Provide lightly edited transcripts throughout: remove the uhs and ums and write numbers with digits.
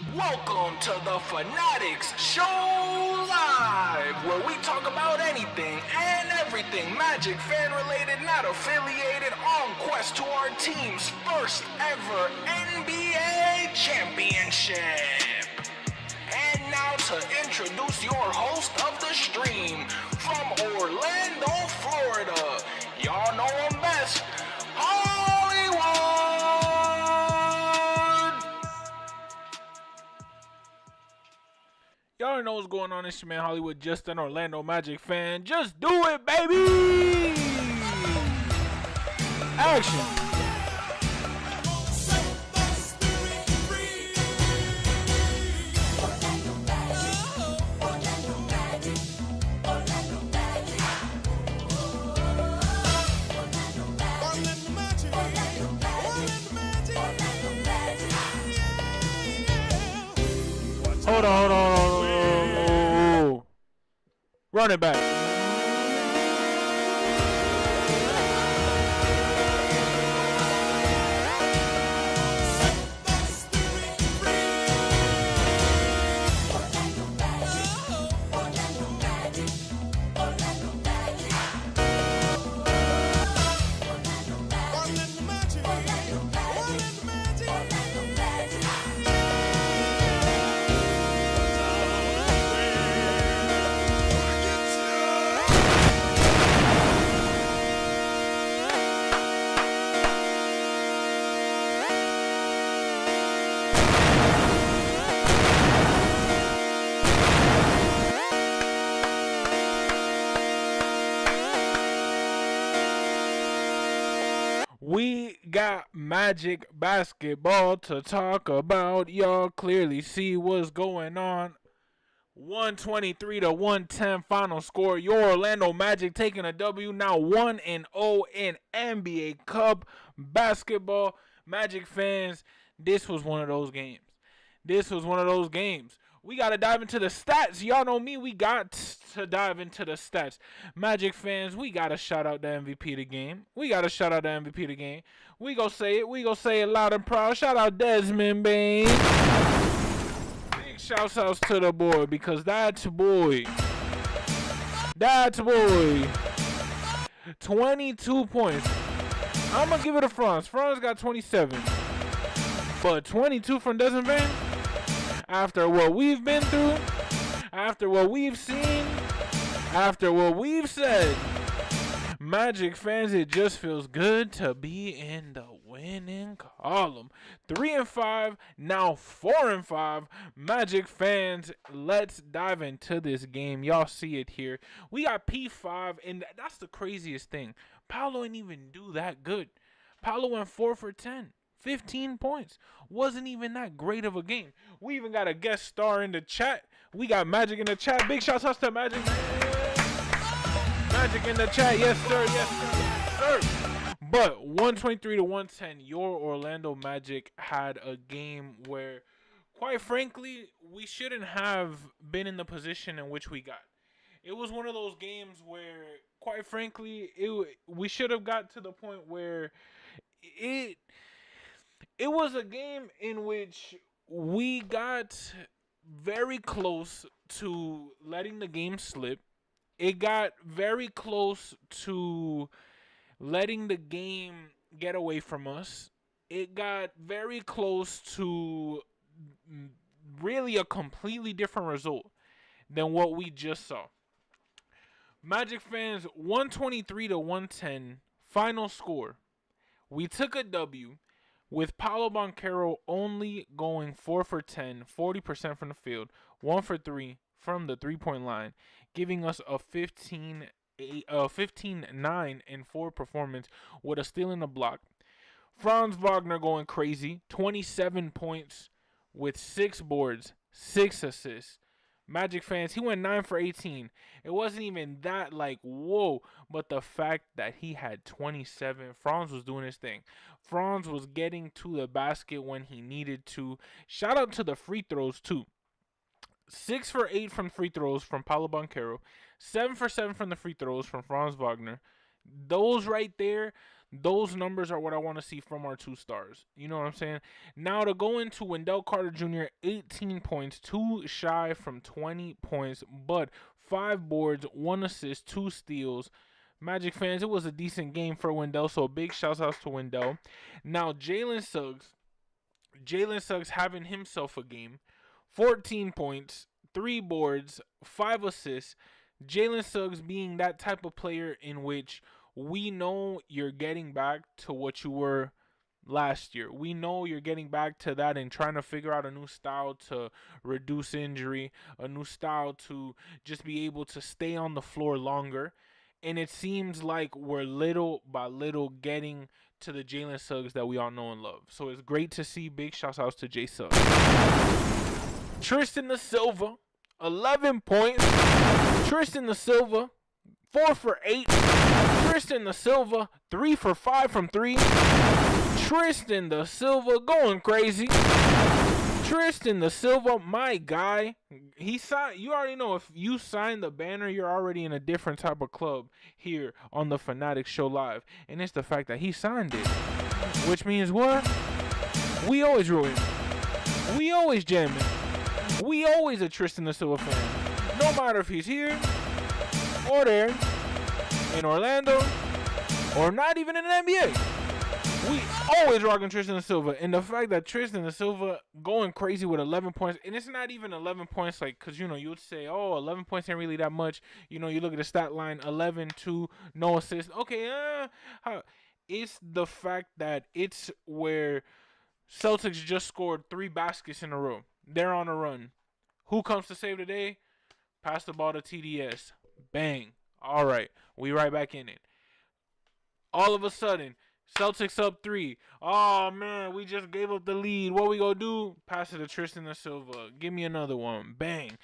Welcome to the Fannattics Show Live, where we talk about anything and everything Magic fan related, not affiliated, on quest to our team's first ever NBA championship. And now to introduce your host of the stream, from Orlando, Florida, y'all know him best, Hollywood! Y'all know what's going on. It's your man Hollywood, just an Orlando Magic fan. Just do it, baby! Action! Hold on. Run it back. We got Magic basketball to talk about. Y'all clearly see what's going on. 123 to 110 final score. Your Orlando Magic taking a W, now 1-0 in NBA Cup basketball. Magic fans, this was one of those games. We got to dive into the stats. Y'all know me. We got to dive into the stats. Magic fans, we got to shout out the MVP of the game. We gonna say it. We gonna say it loud and proud. Shout out Desmond Bain. Big shouts outs to the boy, because that's boy. 22 points. I'm going to give it to Franz. Franz got 27. But 22 from Desmond Bain? After what we've been through, after what we've seen, after what we've said, Magic fans, it just feels good to be in the winning column. 3-5, now 4-5. Magic fans, let's dive into this game. Y'all see it here. We got P5, and that's the craziest thing. Paolo didn't even do that good. Paolo went 4 for 10. 15 points. Wasn't even that great of a game. We even got a guest star in the chat. We got Magic in the chat. Big shout outs to Magic. Magic in the chat. Yes, sir. But 123 to 110, your Orlando Magic had a game where, quite frankly, we shouldn't have been in the position in which we got. It was one of those games where, quite frankly, we should have got to the point where it was a game in which we got very close to letting the game slip. It got very close to letting the game get away from us. It got very close to really a completely different result than what we just saw. Magic fans, 123 to 110, final score. We took a W, with Paolo Banchero only going 4 for 10, 40% from the field, 1 for 3 from the three-point line, giving us a 15-9-4 performance with a steal and a block. Franz Wagner going crazy, 27 points with 6 boards, 6 assists. Magic fans, he went 9 for 18. It wasn't even that whoa, but the fact that he had 27, Franz was doing his thing. Franz was getting to the basket when he needed to. Shout out to the free throws too. 6 for 8 from free throws from Paolo Banchero. 7 for 7 from the free throws from Franz Wagner. Those right there, Those numbers are what I want to see from our 2 stars. You know what I'm saying? Now to go into Wendell Carter Jr., 18 points, 2 shy from 20 points, but 5 boards, 1 assist, 2 steals. Magic fans, it was a decent game for Wendell, so a big shout out to Wendell. Now Jalen Suggs having himself a game. 14 points, 3 boards, 5 assists. Jalen Suggs being that type of player in which we know you're getting back to what you were last year. We know you're getting back to that and trying to figure out a new style to reduce injury, a new style to just be able to stay on the floor longer. And it seems like we're little by little getting to the Jalen Suggs that we all know and love. So it's great to see. Big shout outs to J Suggs. Tristan da Silva, 11 points. Tristan da Silva, 4 for 8. Tristan da Silva, 3 for 5 from 3. Tristan da Silva going crazy. Tristan da Silva, my guy. He signed. You already know, if you sign the banner, you're already in a different type of club here on the Fannattics Show Live. And it's the fact that he signed it. Which means what? We always ruin. We always jamming. We always a Tristan da Silva fan. No matter if he's here or there, in Orlando, or not even in the NBA. We always rocking Tristan da Silva. And the fact that Tristan da Silva going crazy with 11 points, and it's not even 11 points, like, because, you know, you would say, oh, 11 points ain't really that much. You know, you look at the stat line, 11, 2, no assists. Okay, it's the fact that it's where Celtics just scored 3 baskets in a row. They're on a run. Who comes to save the day? Pass the ball to TDS. Bang. All right, we right back in it. All of a sudden, Celtics up 3. Oh, man, we just gave up the lead. What we gonna do? Pass it to Tristan da Silva. Give me another one. Bang.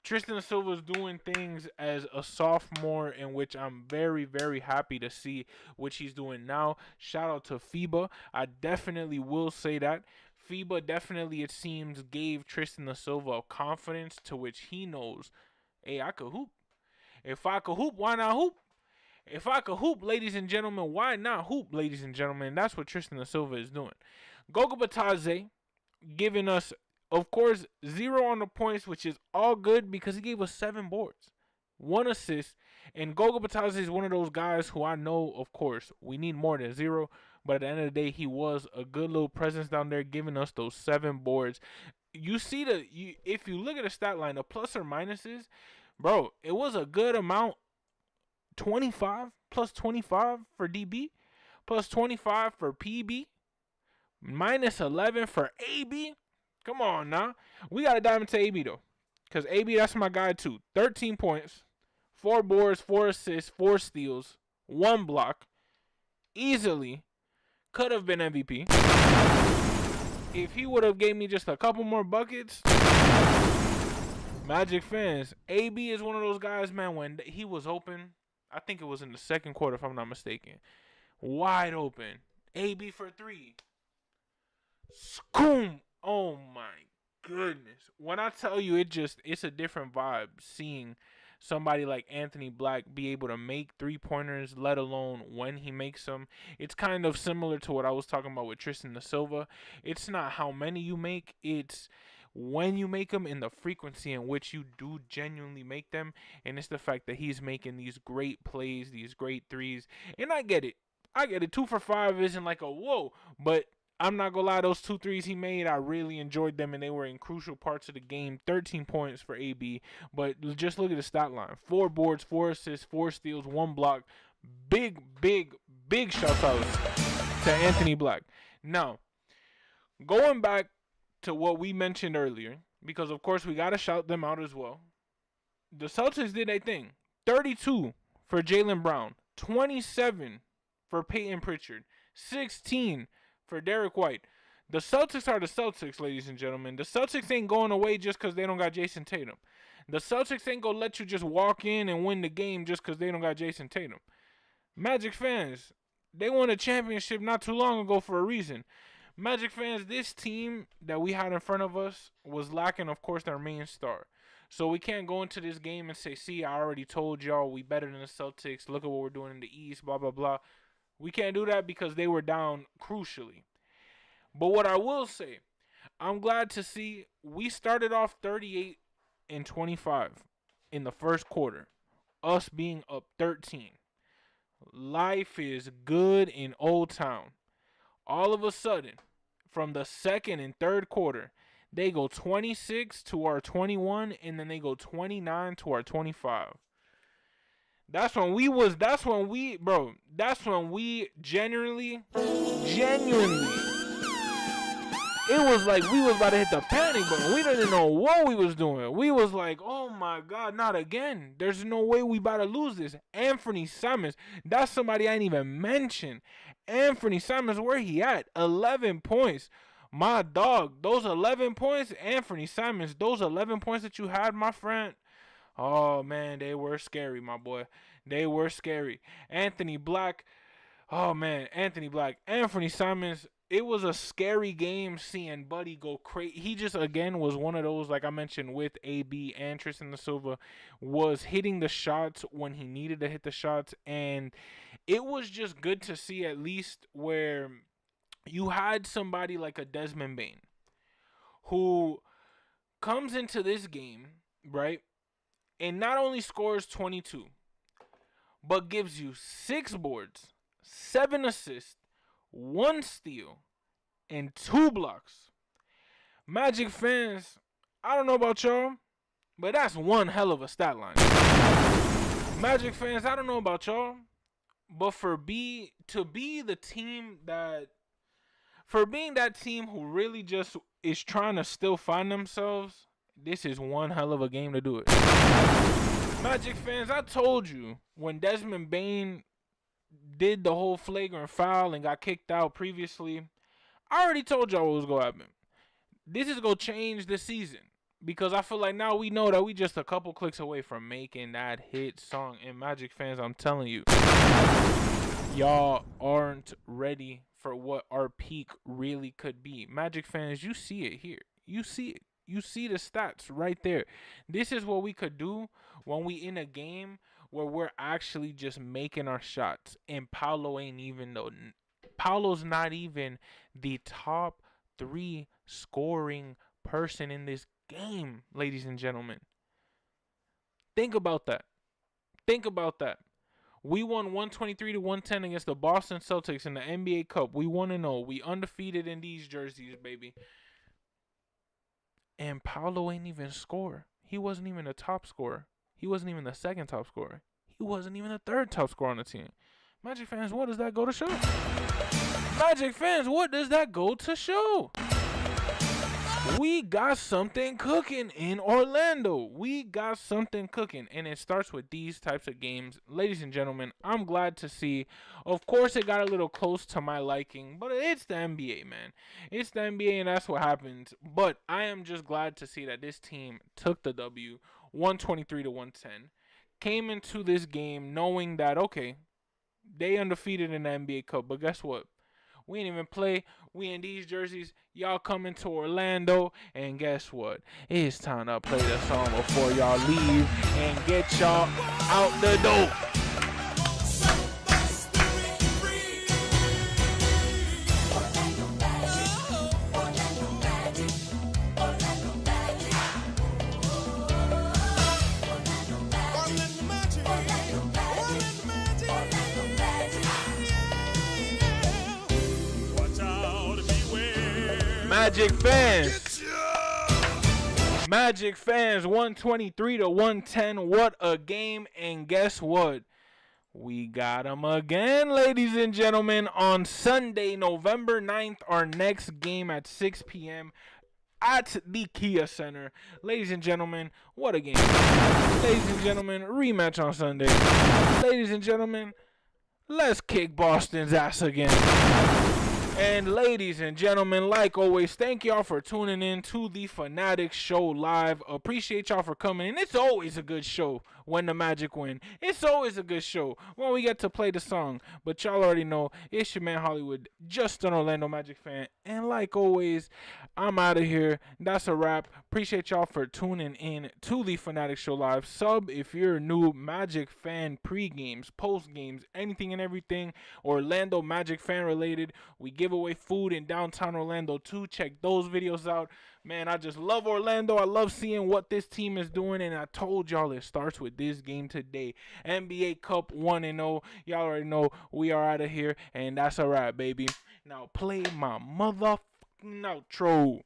Tristan da Silva's doing things as a sophomore in which I'm very, very happy to see which he's doing now. Shout out to FIBA. I definitely will say that. FIBA definitely, it seems, gave Tristan da Silva a confidence to which he knows, hey, I could hoop. If I could hoop, why not hoop? If I could hoop, ladies and gentlemen, why not hoop, ladies and gentlemen? That's what Tristan da Silva is doing. Goga Bitadze giving us, of course, 0 on the points, which is all good because he gave us 7 boards, 1 assist. And Goga Bitadze is one of those guys who I know, of course, we need more than 0. But at the end of the day, he was a good little presence down there giving us those 7 boards. You see, if you look at the stat line, the plus or minuses, bro, it was a good amount. 25 plus 25 for DB, plus 25 for PB, minus 11 for AB. Come on now. We got to dive into AB, though, because AB, that's my guy, too. 13 points, 4 boards, 4 assists, 4 steals, 1 block. Easily could have been MVP. If he would have gave me just a couple more buckets, Magic fans, AB is one of those guys, man, when he was open, I think it was in the second quarter, if I'm not mistaken, wide open. AB for 3. Scoom. Oh, my goodness. When I tell you, it's a different vibe seeing somebody like Anthony Black be able to make 3-pointers, let alone when he makes them. It's kind of similar to what I was talking about with Tristan da Silva. It's not how many you make, it's when you make them and the frequency in which you do genuinely make them. And it's the fact that he's making these great plays, these great threes. And I get it. 2 for 5 isn't like a whoa, but I'm not going to lie, those 2 threes he made, I really enjoyed them, and they were in crucial parts of the game. 13 points for AB, but just look at the stat line. 4 boards, 4 assists, 4 steals, 1 block. Big shout outs to Anthony Black. Now, going back to what we mentioned earlier, because of course we got to shout them out as well. The Celtics did a thing. 32 for Jaylen Brown, 27 for Peyton Pritchard, 16 for Derek White. The Celtics are the Celtics, ladies and gentlemen. The Celtics ain't going away just because they don't got Jason Tatum. The Celtics ain't going to let you just walk in and win the game just because they don't got Jason Tatum. Magic fans, they won a championship not too long ago for a reason. Magic fans, this team that we had in front of us was lacking, of course, their main star. So we can't go into this game and say, see, I already told y'all we better than the Celtics. Look at what we're doing in the East, blah, blah, blah. We can't do that because they were down crucially. But what I will say, I'm glad to see we started off 38 and 25 in the first quarter, us being up 13. Life is good in Old Town. All of a sudden, from the second and third quarter, they go 26 to our 21, and then they go 29 to our 25. That's when we genuinely, it was like we was about to hit the panic button. We didn't know what we was doing. We was like, oh my God, not again. There's no way we about to lose this. Anthony Simons, that's somebody I didn't even mention. Anthony Simons, where he at? 11 points. My dog, those 11 points, Anthony Simons, those 11 points that you had, my friend. Oh, man, they were scary, my boy. They were scary. Anthony Black, Anthony Simons, it was a scary game seeing Buddy go crazy. He just, again, was one of those, like I mentioned, with AB and Tristan da Silva, was hitting the shots when he needed to hit the shots. And it was just good to see, at least, where you had somebody like a Desmond Bane who comes into this game, right, and not only scores 22, but gives you 6 boards, 7 assists, 1 steal, and 2 blocks. Magic fans, I don't know about y'all, but that's one hell of a stat line. Magic fans, I don't know about y'all, but being that team who really just is trying to still find themselves, this is one hell of a game to do it. Magic fans, I told you when Desmond Bane did the whole flagrant foul and got kicked out previously, I already told y'all what was going to happen. This is going to change this season because I feel like now we know that we just a couple clicks away from making that hit song. And Magic fans, I'm telling you, y'all aren't ready for what our peak really could be. Magic fans, you see it here. You see it. You see the stats right there. This is what we could do when we in a game where we're actually just making our shots. And Paolo's not even the top 3 scoring person in this game, ladies and gentlemen. Think about that. We won 123-110 against the Boston Celtics in the NBA Cup. We 1-0. We undefeated in these jerseys, baby. And Paolo ain't even score. He wasn't even a top scorer. He wasn't even the second top scorer. He wasn't even the third top scorer on the team. Magic fans, what does that go to show? Magic fans, what does that go to show? We got something cooking in Orlando. We got something cooking. And it starts with these types of games. Ladies and gentlemen, I'm glad to see. Of course, it got a little close to my liking. But it's the NBA, man. It's the NBA, and that's what happens. But I am just glad to see that this team took the W, 123-110. Came into this game knowing that, okay, they undefeated in the NBA Cup. But guess what? We ain't even play. We in these jerseys. Y'all coming to Orlando. And guess what? It's time to play the song before y'all leave and get y'all out the door. Magic fans, 123-110. What a game. And guess what? We got them again, ladies and gentlemen, on Sunday, November 9th, our next game at 6 p.m. at the Kia Center. Ladies and gentlemen, what a game. Ladies and gentlemen, rematch on Sunday. Ladies and gentlemen, let's kick Boston's ass again. And ladies and gentlemen, like always, thank y'all for tuning in to the Fannattics Show live. Appreciate y'all for coming in. It's always a good show when the Magic win. It's always a good show when we get to play the song. But y'all already know, it's your man Hollywood, just an Orlando Magic fan. And like always, I'm out of here. That's a wrap. Appreciate y'all for tuning in to the Fannattics Show live. Sub if you're a new Magic fan, pre-games, post-games, anything and everything Orlando Magic fan related. We give away food in downtown Orlando too. Check those videos out. Man, I just love Orlando. I love seeing what this team is doing, and I told y'all it starts with this game today. NBA Cup 1-0. Y'all already know we are out of here, and that's a wrap, baby. Now play my motherfucking outro.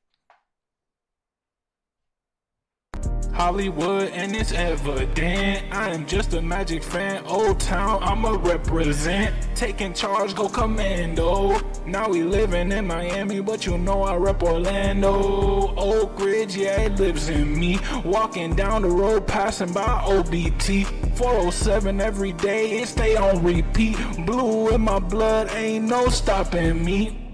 Hollywood, and it's evident I am just a Magic fan. Old Town, I'ma represent. Taking charge, go commando. Now we living in Miami, but you know I rep Orlando. Oak Ridge, yeah, it lives in me. Walking down the road, passing by OBT. 407 every day, it stay on repeat. Blue in my blood, ain't no stopping me.